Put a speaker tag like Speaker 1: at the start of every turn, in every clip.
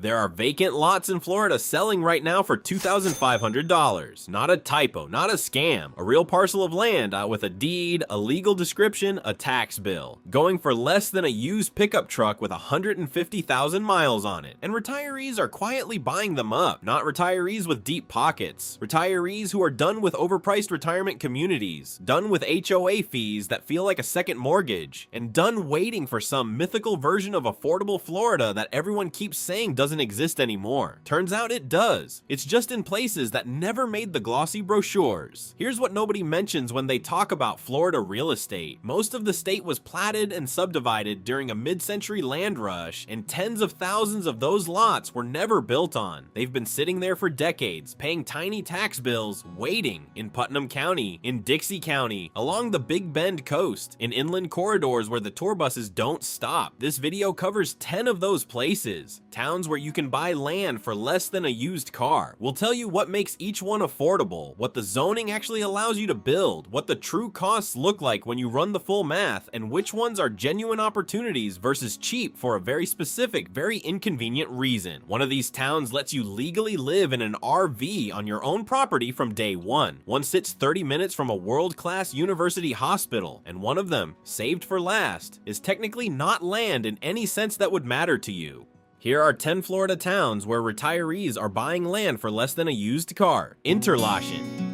Speaker 1: There are vacant lots in Florida selling right now for $2,500. Not a typo, not a scam. A real parcel of land with a deed, a legal description, a tax bill. Going for less than a used pickup truck with 150,000 miles on it. And retirees are quietly buying them up. Not retirees with deep pockets. Retirees who are done with overpriced retirement communities. Done with HOA fees that feel like a second mortgage. And done waiting for some mythical version of affordable Florida that everyone keeps saying doesn't exist anymore. Turns out it does. It's just in places that never made the glossy brochures. Here's what nobody mentions when they talk about Florida real estate. Most of the state was platted and subdivided during a mid-century land rush, and tens of thousands of those lots were never built on. They've been sitting there for decades, paying tiny tax bills, waiting in Putnam County, in Dixie County, along the Big Bend coast, in inland corridors where the tour buses don't stop. This video covers 10 of those places. Towns where you can buy land for less than a used car. We'll tell you what makes each one affordable, what the zoning actually allows you to build, what the true costs look like when you run the full math, and which ones are genuine opportunities versus cheap for a very specific, very inconvenient reason. One of these towns lets you legally live in an RV on your own property from day one. One sits 30 minutes from a world-class university hospital, and one of them, saved for last, is technically not land in any sense that would matter to you. Here are 10 Florida towns where retirees are buying land for less than a used car. Interlachen.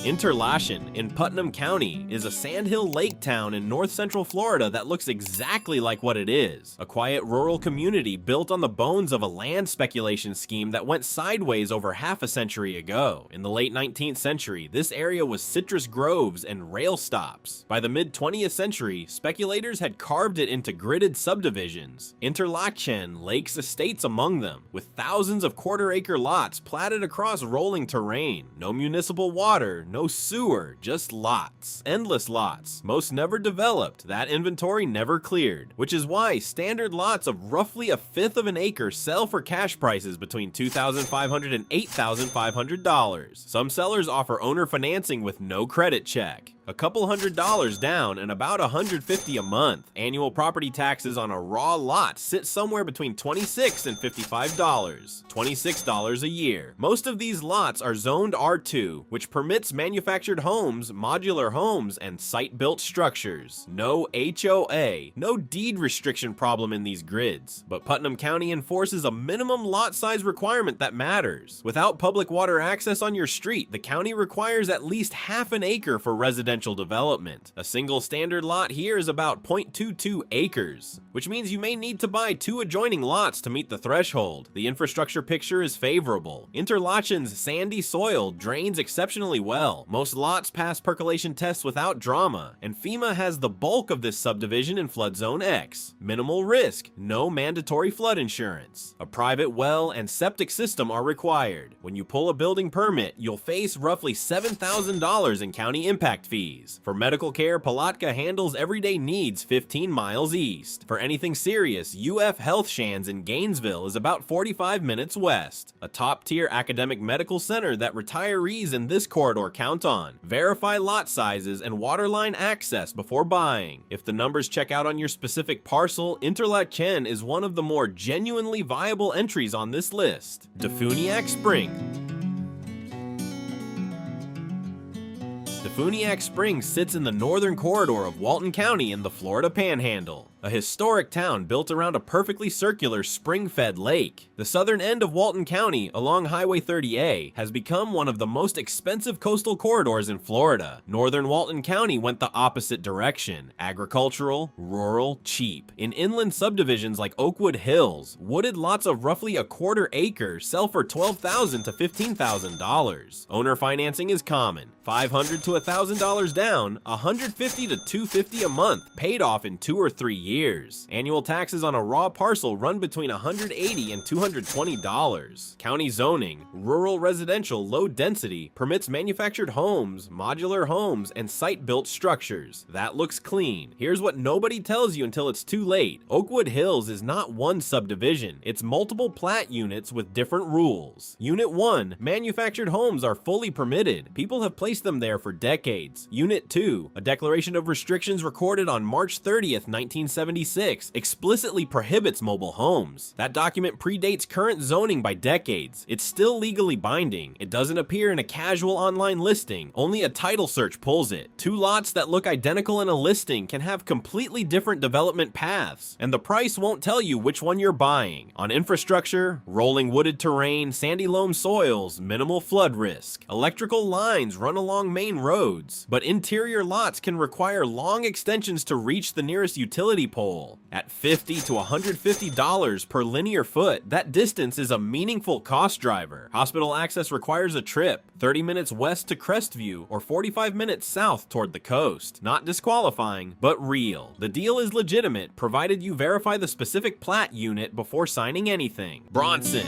Speaker 1: Interlachen in Putnam County is a sandhill lake town in north central Florida that looks exactly like what it is. A quiet rural community built on the bones of a land speculation scheme that went sideways over half a century ago. In the late 19th century, this area was citrus groves and rail stops. By the mid-20th century, speculators had carved it into gridded subdivisions. Interlachen lakes estates among them, with thousands of quarter-acre lots platted across rolling terrain. No municipal water, no sewer, just lots. Endless lots. Most never developed. That inventory never cleared. Which is why standard lots of roughly a fifth of an acre sell for cash prices between $2,500 and $8,500. Some sellers offer owner financing with no credit check. A couple $100 down and about $150 a month. Annual property taxes on a raw lot sit somewhere between $26 and $55. $26 a year. Most of these lots are zoned R2, which permits manufactured homes, modular homes, and site-built structures. No HOA, no deed restriction problem in these grids. But Putnam County enforces a minimum lot size requirement that matters. Without public water access on your street, the county requires at least half an acre for residential development. A single standard lot here is about 0.22 acres, which means you may need to buy 2 adjoining lots to meet the threshold. The infrastructure picture is favorable. Interlachen's sandy soil drains exceptionally well. Most lots pass percolation tests without drama, and FEMA has the bulk of this subdivision in Flood Zone X. Minimal risk, no mandatory flood insurance. A private well and septic system are required. When you pull a building permit, you'll face roughly $7,000 in county impact fees. For medical care, Palatka handles everyday needs 15 miles east. For anything serious, UF Health Shands in Gainesville is about 45 minutes west. A top-tier academic medical center that retirees in this corridor count on. Verify lot sizes and waterline access before buying. If the numbers check out on your specific parcel, Interlachen is one of the more genuinely viable entries on this list. Defuniak Spring. Defuniak Springs sits in the northern corridor of Walton County in the Florida Panhandle. A historic town built around a perfectly circular spring-fed lake. The southern end of Walton County, along Highway 30A, has become one of the most expensive coastal corridors in Florida. Northern Walton County went the opposite direction. Agricultural, rural, cheap. In inland subdivisions like Oakwood Hills, wooded lots of roughly a quarter acre sell for $12,000 to $15,000. Owner financing is common. $500 to $1,000 down, $150 to $250 a month, paid off in 2 or 3 years. Annual taxes on a raw parcel run between $180 and $220. County zoning, rural residential low density, permits manufactured homes, modular homes, and site-built structures. That looks clean. Here's what nobody tells you until it's too late. Oakwood Hills is not one subdivision. It's multiple plat units with different rules. Unit 1, manufactured homes are fully permitted. People have placed them there for decades. Unit 2, a declaration of restrictions recorded on March 30th, 1970. 1976 explicitly prohibits mobile homes. That document predates current zoning by decades. It's still legally binding. It doesn't appear in a casual online listing. Only a title search pulls it. Two lots that look identical in a listing can have completely different development paths, and the price won't tell you which one you're buying. On infrastructure, rolling wooded terrain, sandy loam soils, minimal flood risk. Electrical lines run along main roads, but interior lots can require long extensions to reach the nearest utility pole. At $50 to $150 per linear foot, that distance is a meaningful cost driver. Hospital access requires a trip, 30 minutes west to Crestview or 45 minutes south toward the coast. Not disqualifying, but real. The deal is legitimate, provided you verify the specific plat unit before signing anything. Bronson.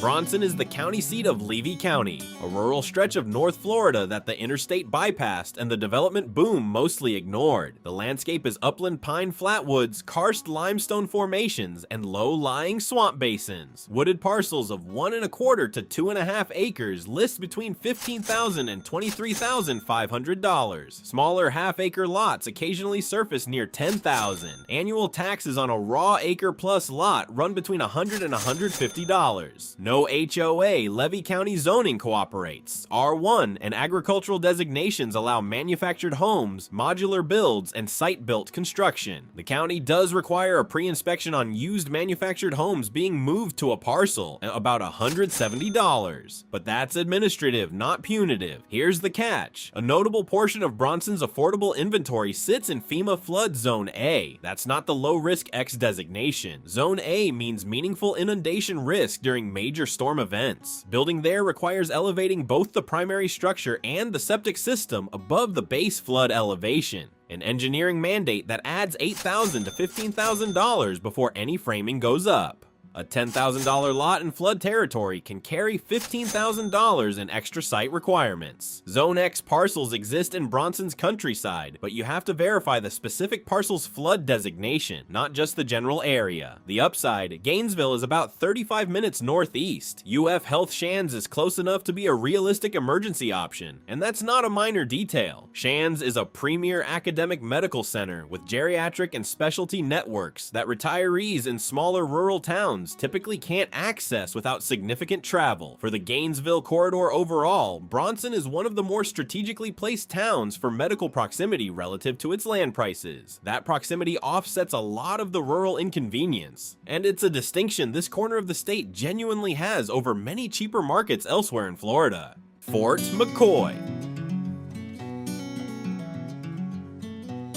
Speaker 1: Bronson is the county seat of Levy County, a rural stretch of North Florida that the interstate bypassed and the development boom mostly ignored. The landscape is upland pine flatwoods, karst limestone formations, and low-lying swamp basins. Wooded parcels of 1 1/4 to 2.5 acres list between $15,000 and $23,500. Smaller half-acre lots occasionally surface near $10,000. Annual taxes on a raw acre-plus lot run between $100 and $150. No HOA, Levy County zoning cooperates. R1 and agricultural designations allow manufactured homes, modular builds, and site-built construction. The county does require a pre-inspection on used manufactured homes being moved to a parcel, about $170. But that's administrative, not punitive. Here's the catch. A notable portion of Bronson's affordable inventory sits in FEMA Flood Zone A. That's not the low-risk X designation. Zone A means meaningful inundation risk during major storm events. Building there requires elevating both the primary structure and the septic system above the base flood elevation. An engineering mandate that adds $8,000 to $15,000 before any framing goes up. A $10,000 lot in flood territory can carry $15,000 in extra site requirements. Zone X parcels exist in Bronson's countryside, but you have to verify the specific parcel's flood designation, not just the general area. The upside, Gainesville is about 35 minutes northeast. UF Health Shands is close enough to be a realistic emergency option, and that's not a minor detail. Shands is a premier academic medical center with geriatric and specialty networks that retirees in smaller rural towns typically can't access without significant travel. For the Gainesville corridor overall, Bronson is one of the more strategically placed towns for medical proximity relative to its land prices. That proximity offsets a lot of the rural inconvenience, and it's a distinction this corner of the state genuinely has over many cheaper markets elsewhere in Florida. Fort McCoy.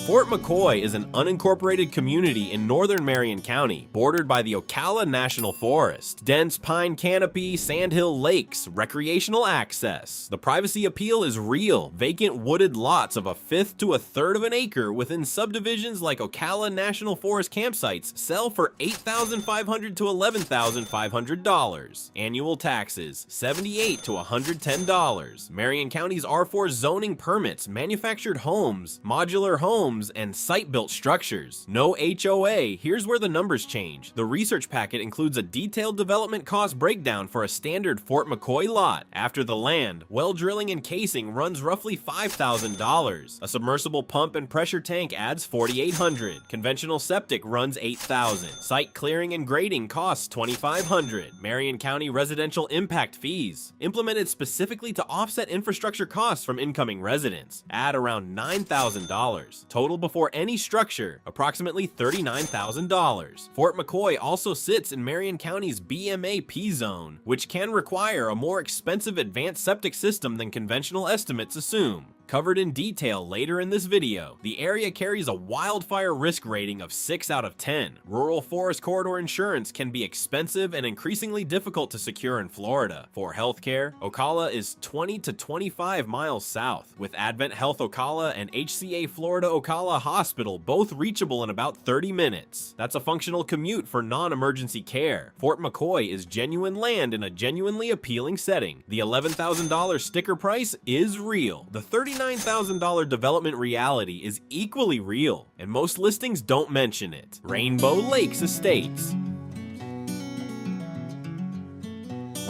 Speaker 1: Fort McCoy is an unincorporated community in northern Marion County, bordered by the Ocala National Forest. Dense pine canopy, sandhill lakes, recreational access. The privacy appeal is real. Vacant wooded lots of 1/5 to 1/3 of an acre within subdivisions like Ocala National Forest campsites sell for $8,500 to $11,500. Annual taxes, $78 to $110. Marion County's R4 zoning permits manufactured homes, modular homes, and site-built structures. No HOA, here's where the numbers change. The research packet includes a detailed development cost breakdown for a standard Fort McCoy lot. After the land, well drilling and casing runs roughly $5,000. A submersible pump and pressure tank adds $4,800. Conventional septic runs $8,000. Site clearing and grading costs $2,500. Marion County residential impact fees, implemented specifically to offset infrastructure costs from incoming residents, add around $9,000. Total before any structure, approximately $39,000. Fort McCoy also sits in Marion County's BMA P zone, which can require a more expensive advanced septic system than conventional estimates assume. Covered in detail later in this video, the area carries a wildfire risk rating of 6 out of 10. Rural forest corridor insurance can be expensive and increasingly difficult to secure in Florida. For healthcare, Ocala is 20 to 25 miles south, with Advent Health Ocala and HCA Florida Ocala Hospital both reachable in about 30 minutes. That's a functional commute for non-emergency care. Fort McCoy is genuine land in a genuinely appealing setting. The $11,000 sticker price is real. The $39,000 development reality is equally real, and most listings don't mention it. Rainbow Lakes Estates.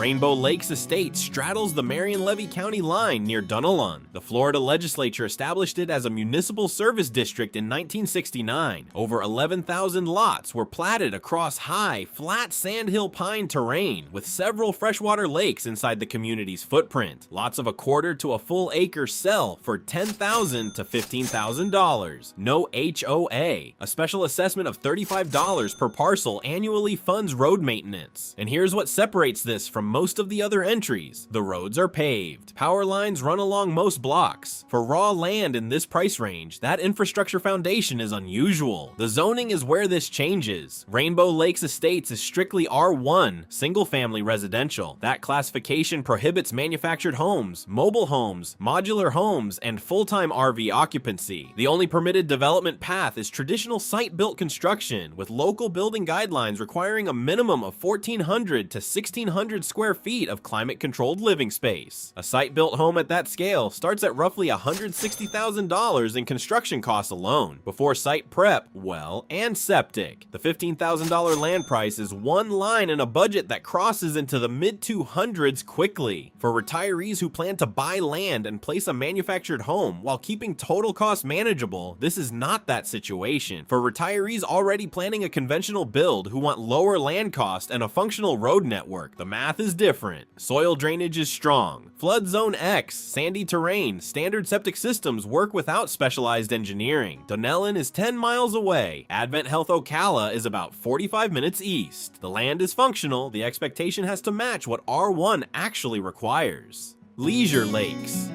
Speaker 1: Rainbow Lakes Estate straddles the Marion-Levy County line near Dunalun. The Florida legislature established it as a municipal service district in 1969. Over 11,000 lots were platted across high, flat sandhill pine terrain, with several freshwater lakes inside the community's footprint. Lots of a quarter to a full acre sell for $10,000 to $15,000. No HOA. A special assessment of $35 per parcel annually funds road maintenance. And here's what separates this from most of the other entries. The roads are paved. Power lines run along most blocks. For raw land in this price range, that infrastructure foundation is unusual. The zoning is where this changes. Rainbow Lakes Estates is strictly R1, single-family residential. That classification prohibits manufactured homes, mobile homes, modular homes, and full-time RV occupancy. The only permitted development path is traditional site-built construction, with local building guidelines requiring a minimum of 1,400 to 1,600 square feet of climate-controlled living space. A site-built home at that scale starts at roughly $160,000 in construction costs alone, before site prep, well, and septic. The $15,000 land price is one line in a budget that crosses into the mid-200s quickly. For retirees who plan to buy land and place a manufactured home while keeping total costs manageable, this is not that situation. For retirees already planning a conventional build who want lower land cost and a functional road network, the math is different. Soil drainage is strong. Flood Zone X, sandy terrain, standard septic systems work without specialized engineering. Dunellen is 10 miles away. Advent Health Ocala is about 45 minutes east. The land is functional. The expectation has to match what R1 actually requires. Leisure Lakes.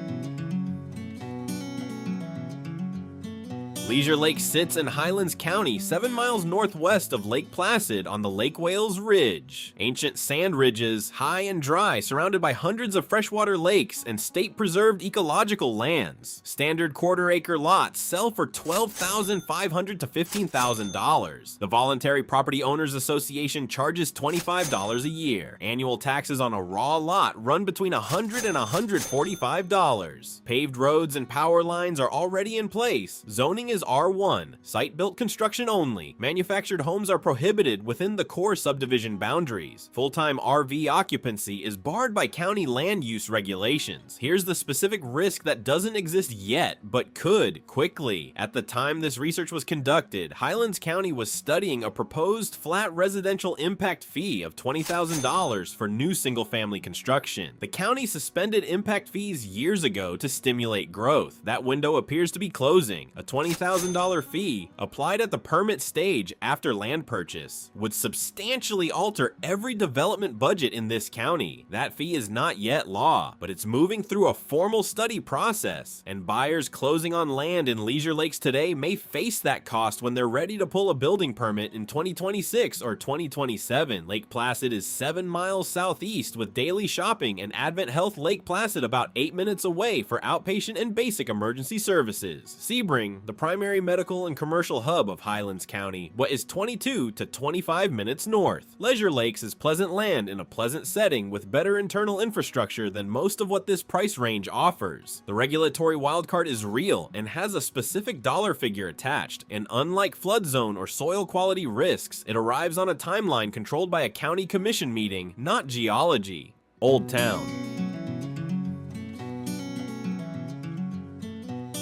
Speaker 1: Leisure Lake sits in Highlands County, 7 miles northwest of Lake Placid on the Lake Wales Ridge. Ancient sand ridges, high and dry, surrounded by hundreds of freshwater lakes and state-preserved ecological lands. Standard quarter-acre lots sell for $12,500 to $15,000. The Voluntary Property Owners Association charges $25 a year. Annual taxes on a raw lot run between $100 and $145. Paved roads and power lines are already in place. Zoning is R1, site-built construction only. Manufactured homes are prohibited within the core subdivision boundaries. Full-time RV occupancy is barred by county land use regulations. Here's the specific risk that doesn't exist yet, but could quickly. At the time this research was conducted, Highlands County was studying a proposed flat residential impact fee of $20,000 for new single-family construction. The county suspended impact fees years ago to stimulate growth. That window appears to be closing. A $20,000 fee applied at the permit stage after land purchase would substantially alter every development budget in this county. That fee is not yet law, but it's moving through a formal study process, and buyers closing on land in Leisure Lakes today may face that cost when they're ready to pull a building permit in 2026 or 2027. Lake Placid is 7 miles southeast, with daily shopping and Advent Health Lake Placid about 8 minutes away for outpatient and basic emergency services. Sebring, the primary medical and commercial hub of Highlands County, what is 22 to 25 minutes north. Leisure Lakes is pleasant land in a pleasant setting with better internal infrastructure than most of what this price range offers. The regulatory wildcard is real and has a specific dollar figure attached, and unlike flood zone or soil quality risks, it arrives on a timeline controlled by a county commission meeting, not geology. Old Town.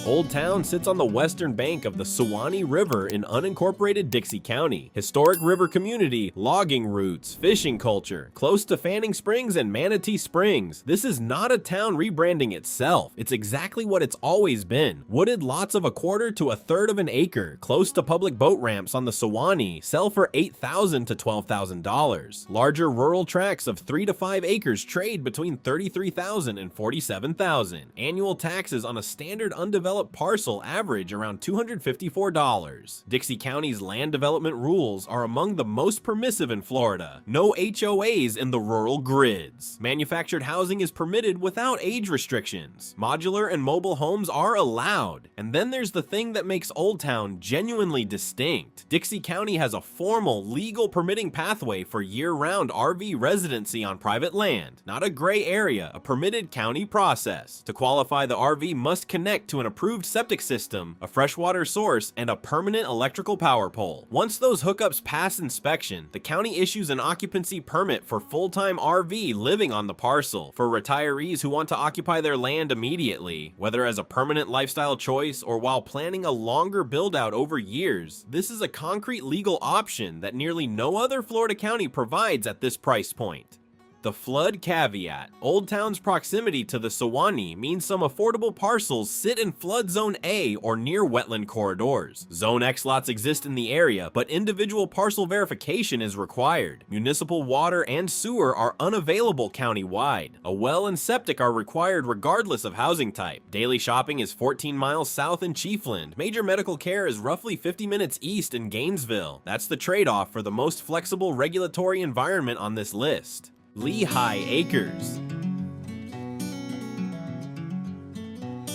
Speaker 1: Old Town sits on the western bank of the Suwannee River in unincorporated Dixie County. Historic river community, logging routes, fishing culture, close to Fanning Springs and Manatee Springs. This is not a town rebranding itself. It's exactly what it's always been. Wooded lots of a quarter to a third of an acre, close to public boat ramps on the Suwannee, sell for $8,000 to $12,000. Larger rural tracts of 3 to 5 acres trade between $33,000 and $47,000. Annual taxes on a standard undeveloped parcel average around $254. Dixie County's land development rules are among the most permissive in Florida. No HOAs in the rural grids. Manufactured housing is permitted without age restrictions. Modular and mobile homes are allowed. And then there's the thing that makes Old Town genuinely distinct. Dixie County has a formal, legal permitting pathway for year-round RV residency on private land. Not a gray area, a permitted county process. To qualify, the RV must connect to an approved approved septic system, a freshwater source, and a permanent electrical power pole. Once those hookups pass inspection, the county issues an occupancy permit for full-time RV living on the parcel for retirees who want to occupy their land immediately, whether as a permanent lifestyle choice or while planning a longer build-out over years. This is a concrete legal option that nearly no other Florida county provides at this price point. The flood caveat. Old Town's proximity to the Sewanee means some affordable parcels sit in Flood Zone A or near wetland corridors. Zone X lots exist in the area, but individual parcel verification is required. Municipal water and sewer are unavailable countywide. A well and septic are required regardless of housing type. Daily shopping is 14 miles south in Chiefland. Major medical care is roughly 50 minutes east in Gainesville. That's the trade-off for the most flexible regulatory environment on this list. Lehigh Acres.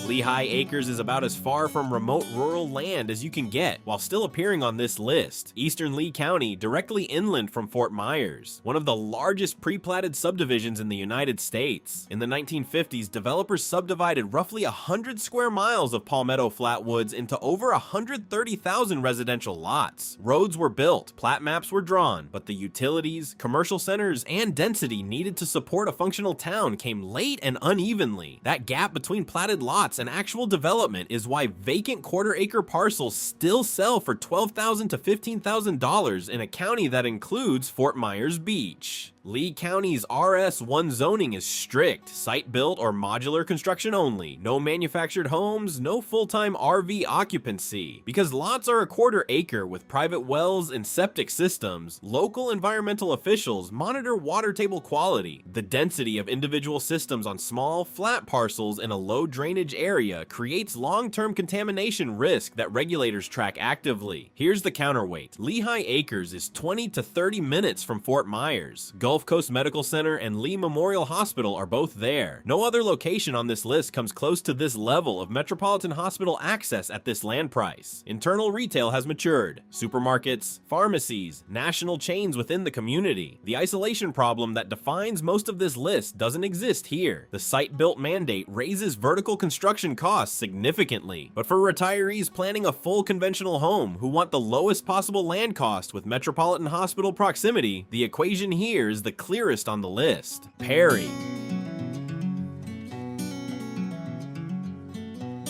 Speaker 1: Lehigh Acres is about as far from remote rural land as you can get, while still appearing on this list. Eastern Lee County, directly inland from Fort Myers, one of the largest pre-platted subdivisions in the United States. In the 1950s, developers subdivided roughly 100 square miles of Palmetto Flatwoods into over 130,000 residential lots. Roads were built, plat maps were drawn, but the utilities, commercial centers, and density needed to support a functional town came late and unevenly. That gap between platted lots and actual development is why vacant quarter-acre parcels still sell for $12,000 to $15,000 in a county that includes Fort Myers Beach. Lee County's RS1 zoning is strict, site-built or modular construction only, no manufactured homes, no full-time RV occupancy. Because lots are a quarter acre with private wells and septic systems, local environmental officials monitor water table quality. The density of individual systems on small, flat parcels in a low drainage area creates long-term contamination risk that regulators track actively. Here's the counterweight. Lehigh Acres is 20 to 30 minutes from Fort Myers. Gulf Coast Medical Center and Lee Memorial Hospital are both there. No other location on this list comes close to this level of metropolitan hospital access at this land price. Internal retail has matured. Supermarkets, pharmacies, national chains within the community. The isolation problem that defines most of this list doesn't exist here. The site-built mandate raises vertical construction costs significantly. But for retirees planning a full conventional home who want the lowest possible land cost with metropolitan hospital proximity, the equation here is the clearest on the list. Perry.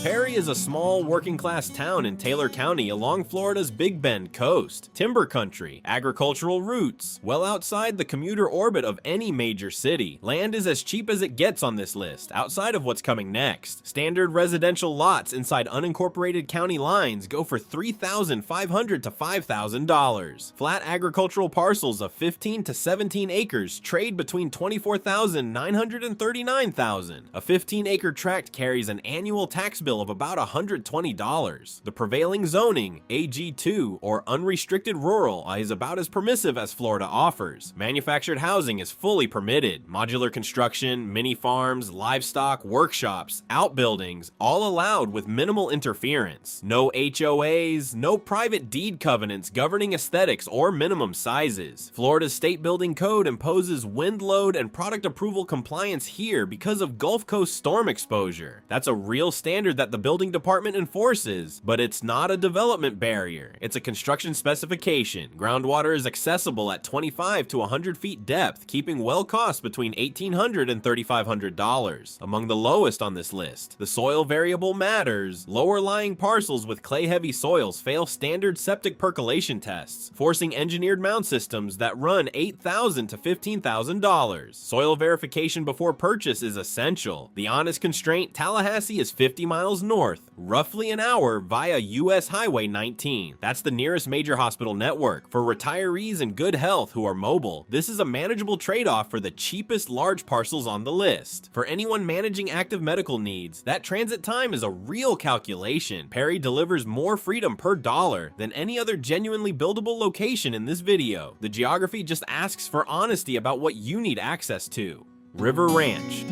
Speaker 1: Perry is a small working-class town in Taylor County along Florida's Big Bend coast. Timber country, agricultural roots, well outside the commuter orbit of any major city. Land is as cheap as it gets on this list, outside of what's coming next. Standard residential lots inside unincorporated county lines go for $3,500 to $5,000. Flat agricultural parcels of 15 to 17 acres trade between $24,900 and $39,000. A 15-acre tract carries an annual tax bill of about $120. The prevailing zoning, AG2 or unrestricted rural, is about as permissive as Florida offers. Manufactured housing is fully permitted. Modular construction, mini farms, livestock, workshops, outbuildings, all allowed with minimal interference. No HOAs, no private deed covenants governing aesthetics or minimum sizes. Florida's state building code imposes wind load and product approval compliance here because of Gulf Coast storm exposure. That's a real standard that the building department enforces, but it's not a development barrier. It's a construction specification. Groundwater is accessible at 25 to 100 feet depth, keeping well costs between $1,800 and $3,500. Among the lowest on this list. The soil variable matters. Lower lying parcels with clay-heavy soils fail standard septic percolation tests, forcing engineered mound systems that run $8,000 to $15,000. Soil verification before purchase is essential. The honest constraint, Tallahassee is 50 miles north, roughly an hour via US Highway 19. That's the nearest major hospital network. For retirees in good health who are mobile, this is a manageable trade-off for the cheapest large parcels on the list. For anyone managing active medical needs, that transit time is a real calculation. Perry delivers more freedom per dollar than any other genuinely buildable location in this video. The geography just asks for honesty about what you need access to. River Ranch.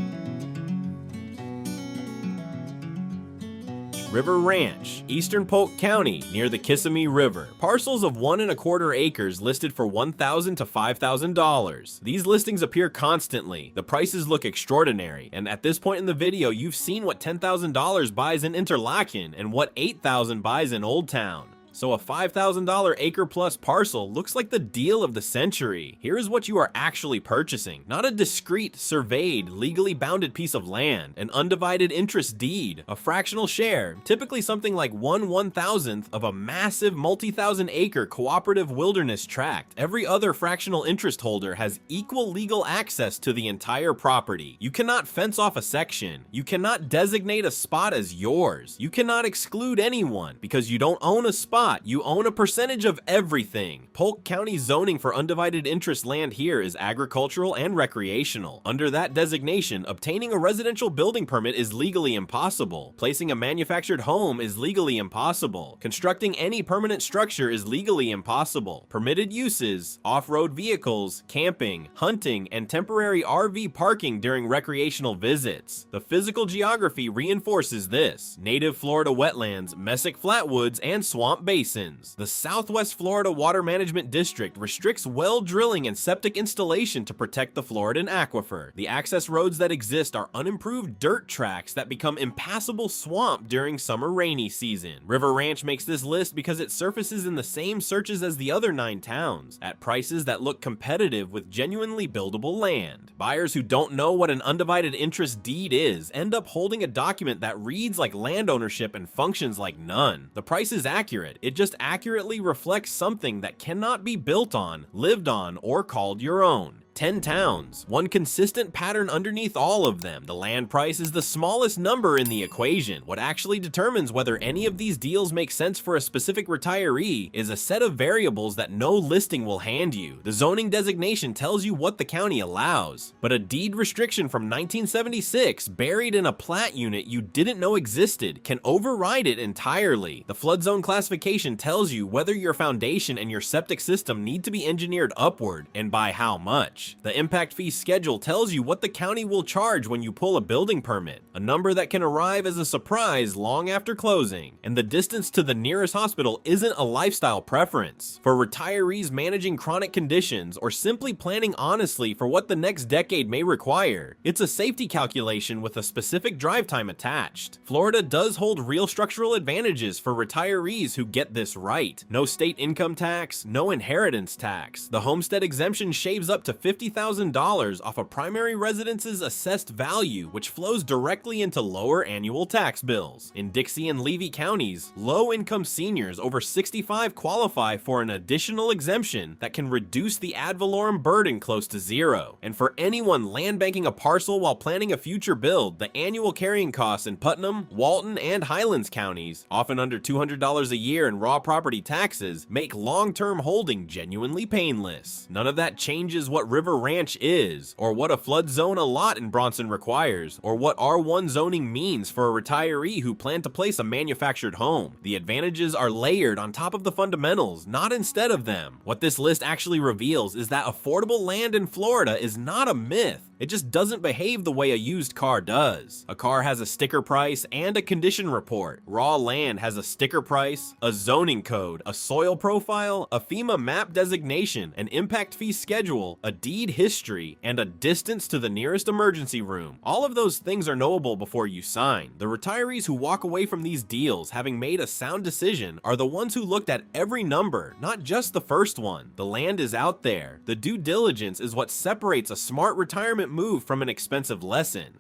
Speaker 1: River Ranch, Eastern Polk County, near the Kissimmee River. Parcels of 1¼ acres listed for $1,000 to $5,000. These listings appear constantly. The prices look extraordinary, and at this point in the video, you've seen what $10,000 buys in Interlaken and what $8,000 buys in Old Town. So a $5,000 acre plus parcel looks like the deal of the century. Here is what you are actually purchasing. Not a discrete, surveyed, legally bounded piece of land, an undivided interest deed, a fractional share, typically something like 1/1000th of a massive multi-thousand acre cooperative wilderness tract. Every other fractional interest holder has equal legal access to the entire property. You cannot fence off a section. You cannot designate a spot as yours. You cannot exclude anyone because you don't own a spot. You own a percentage of everything. Polk County zoning for undivided interest land here is agricultural and recreational. Under that designation, obtaining a residential building permit is legally impossible. Placing a manufactured home is legally impossible. Constructing any permanent structure is legally impossible. Permitted uses, off-road vehicles, camping, hunting, and temporary RV parking during recreational visits. The physical geography reinforces this. Native Florida wetlands, mesic flatwoods, and swamp basins. The Southwest Florida Water Management District restricts well drilling and septic installation to protect the Floridan aquifer. The access roads that exist are unimproved dirt tracks that become impassable swamp during summer rainy season. River Ranch makes this list because it surfaces in the same searches as the other 9 towns, at prices that look competitive with genuinely buildable land. Buyers who don't know what an undivided interest deed is end up holding a document that reads like land ownership and functions like none. The price is accurate. It just accurately reflects something that cannot be built on, lived on, or called your own. 10 towns, one consistent pattern underneath all of them. The land price is the smallest number in the equation. What actually determines whether any of these deals make sense for a specific retiree is a set of variables that no listing will hand you. The zoning designation tells you what the county allows, but a deed restriction from 1976 buried in a plat unit you didn't know existed can override it entirely. The flood zone classification tells you whether your foundation and your septic system need to be engineered upward and by how much. The impact fee schedule tells you what the county will charge when you pull a building permit, a number that can arrive as a surprise long after closing. And the distance to the nearest hospital isn't a lifestyle preference. For retirees managing chronic conditions or simply planning honestly for what the next decade may require, it's a safety calculation with a specific drive time attached. Florida does hold real structural advantages for retirees who get this right. No state income tax, no inheritance tax. The homestead exemption shaves up to $50,000 off a primary residence's assessed value, which flows directly into lower annual tax bills. In Dixie and Levy counties, low-income seniors over 65 qualify for an additional exemption that can reduce the ad valorem burden close to zero. And for anyone land banking a parcel while planning a future build, the annual carrying costs in Putnam, Walton, and Highlands counties, often under $200 a year in raw property taxes, make long-term holding genuinely painless. None of that changes what River Ranch is, or what a flood zone a lot in Bronson requires, or what R1 zoning means for a retiree who plan to place a manufactured home. The advantages are layered on top of the fundamentals, not instead of them. What this list actually reveals is that affordable land in Florida is not a myth. It just doesn't behave the way a used car does. A car has a sticker price and a condition report. Raw land has a sticker price, a zoning code, a soil profile, a FEMA map designation, an impact fee schedule, a deed history, and a distance to the nearest emergency room. All of those things are knowable before you sign. The retirees who walk away from these deals having made a sound decision are the ones who looked at every number, not just the first one. The land is out there. The due diligence is what separates a smart retirement move from an expensive lesson.